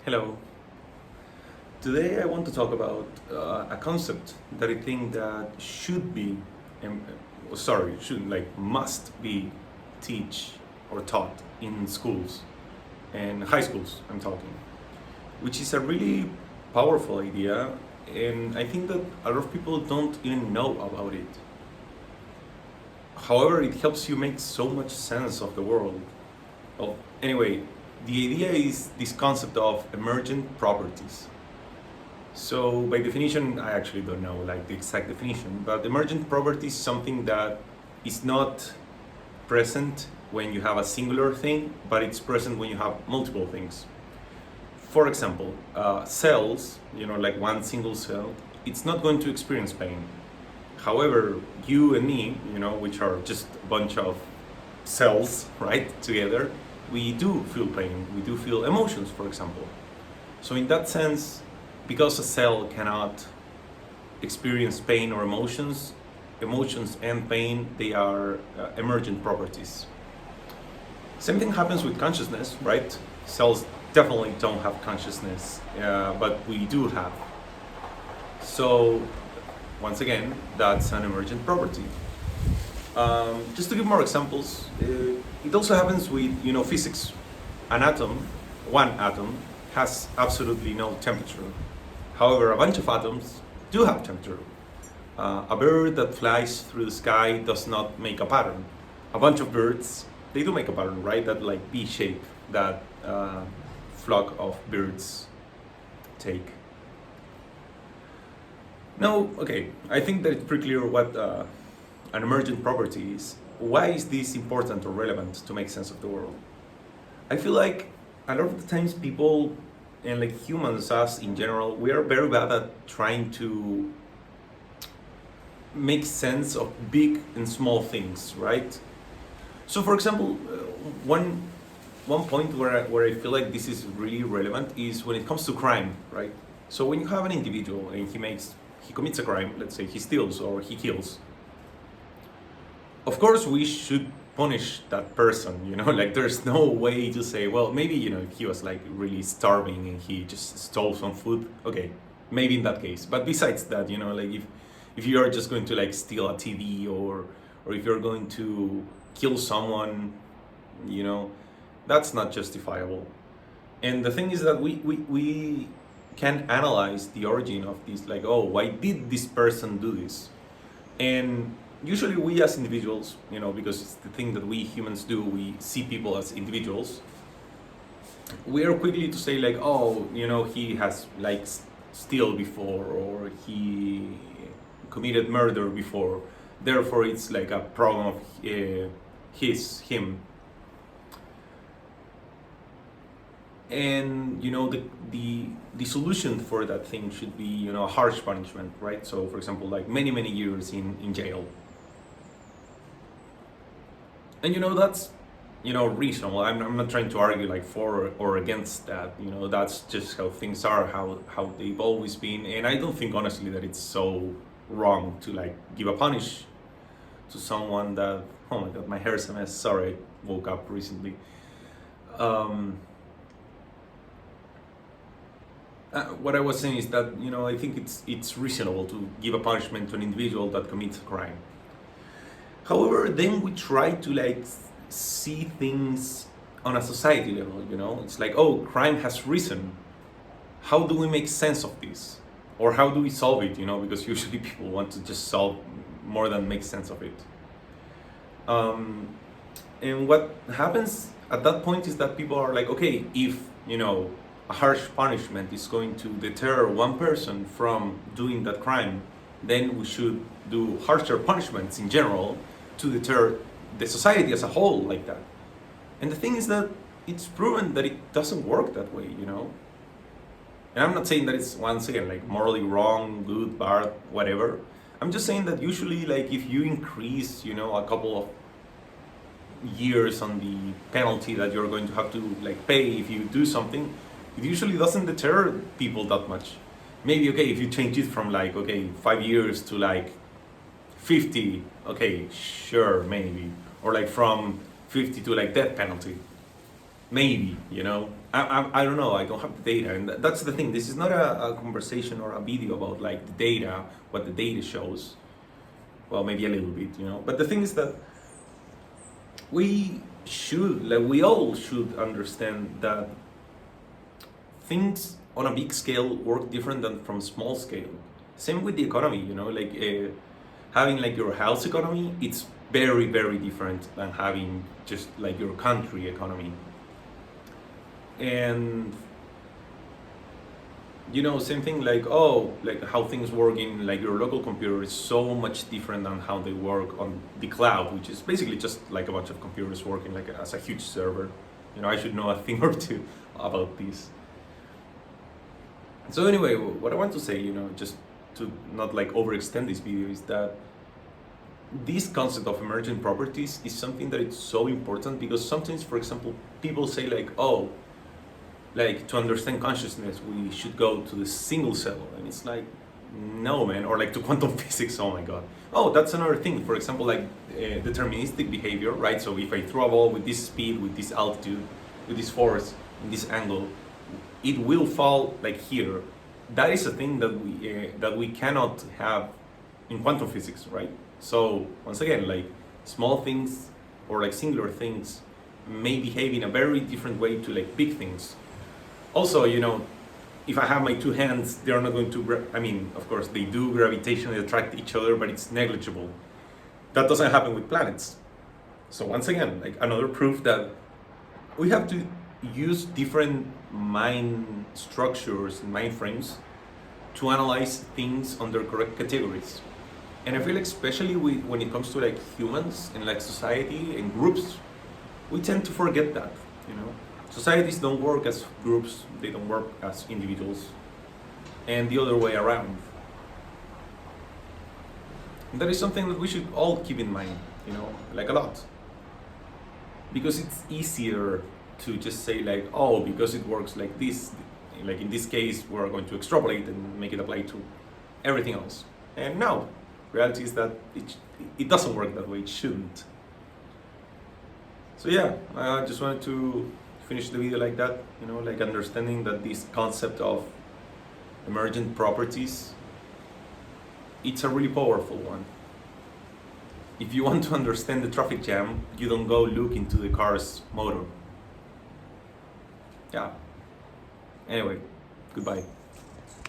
Hello. Today I want to talk about a concept that I think that should be, um, should must be teach or taught in schools and high schools. I'm talking, which is a really powerful idea, and I think that a lot of people don't even know about it. However, it helps you make so much sense of the world. Well, anyway, the idea is this concept of emergent properties. So by definition, I actually don't know like the exact definition, but emergent property is something that is not present when you have a singular thing, but it's present when you have multiple things. For example, cells, like one single cell, it's not going to experience pain. However, you and me, which are just a bunch of cells, right, together, we do feel pain, we do feel emotions, for example. So in that sense, because a cell cannot experience pain or emotions, emotions and pain, they are emergent properties. Same thing happens with consciousness, right? Cells definitely don't have consciousness, but we do have. So once again, that's an emergent property. Just to give more examples, it also happens with physics. An atom, one atom, has absolutely no temperature. However, a bunch of atoms do have temperature. A bird that flies through the sky does not make a pattern. A bunch of birds, they do make a pattern, right? That like V shape that flock of birds take. Now, okay, I think that it's pretty clear what an emergent property is. Why is this important or relevant to make sense of the world? I feel like a lot of the times people and like humans, us in general, we are very bad at trying to make sense of big and small things, right? So, for example, one point where I feel like this is really relevant is when it comes to crime, right? So when you have an individual and he commits a crime, let's say he steals or he kills. Of course, we should punish that person, like there's no way to say, well, maybe, if he was like really starving and he just stole some food, okay, maybe in that case. But besides that, like if you are just going to like steal a TV or if you're going to kill someone, that's not justifiable. And the thing is that we can analyze the origin of this, like, oh, why did this person do this? And usually we as individuals, because it's the thing that we humans do, we see people as individuals, we are quickly to say like, oh, he has like steal before or he committed murder before, therefore it's like a problem of him. And the solution for that thing should be a harsh punishment, right? So for example, like many years in jail. And that's reasonable. I'm not trying to argue like for or against that. That's just how things are, how they've always been. And I don't think honestly that it's so wrong to like give a punish to someone that, oh my god, my hair is a mess, sorry, I woke up recently. What I was saying is that I think it's reasonable to give a punishment to an individual that commits a crime. However, then we try to like see things on a society level. It's like, oh, crime has risen. How do we make sense of this, or how do we solve it? Because usually people want to just solve more than make sense of it. And what happens at that point is that people are like, okay, if a harsh punishment is going to deter one person from doing that crime, then we should do harsher punishments in general to deter the society as a whole like that. And the thing is that it's proven that it doesn't work that way, And I'm not saying that it's, once again, like morally wrong, good, bad, whatever. I'm just saying that usually, like if you increase, a couple of years on the penalty that you're going to have to like pay if you do something, it usually doesn't deter people that much. Maybe, okay, if you change it from like, okay, 5 years to like 50, okay, sure, maybe. Or like from 50 to like death penalty, maybe, I don't know, I don't have the data, and that's the thing. This is not a conversation or a video about like the data, what the data shows. Well, maybe a little bit, you know. But the thing is that we all should understand that things on a big scale work different than from small scale. Same with the economy, you know, like having like your house economy, it's very, very different than having just like your country economy. And you know, same thing like, oh, like how things work in like your local computer is so much different than how they work on the cloud, which is basically just like a bunch of computers working like as a huge server. You know, I should know a thing or two about this. So anyway, what I want to say, you know, just to not like overextend this video, is that this concept of emergent properties is something that is so important, because sometimes, for example, people say like, oh, like to understand consciousness we should go to the single cell, and it's like, no man, or like to quantum physics. Oh my god. Oh, that's another thing, for example, like deterministic behavior, right? So if I throw a ball with this speed, with this altitude, with this force, in this angle, it will fall like here. That is a thing that we cannot have in quantum physics, right? So once again, like small things or like singular things may behave in a very different way to like big things. Also, you know, if I have my two hands, they're not going to, I mean, of course, they do gravitationally attract each other, but it's negligible. That doesn't happen with planets. So once again, like another proof that we have to use different mind structures and mind frames to analyze things under correct categories. And I feel like especially when it comes to like humans and like society and groups, we tend to forget that, you know. Societies don't work as groups, they don't work as individuals, and the other way around. And that is something that we should all keep in mind, you know, like a lot. Because it's easier to just say like, oh, because it works like this, like in this case, we're going to extrapolate and make it apply to everything else. And no, reality is that it doesn't work that way, it shouldn't. So yeah, I just wanted to finish the video like that, you know, like understanding that this concept of emergent properties, it's a really powerful one. If you want to understand the traffic jam, you don't go look into the car's motor. Yeah. Anyway, goodbye.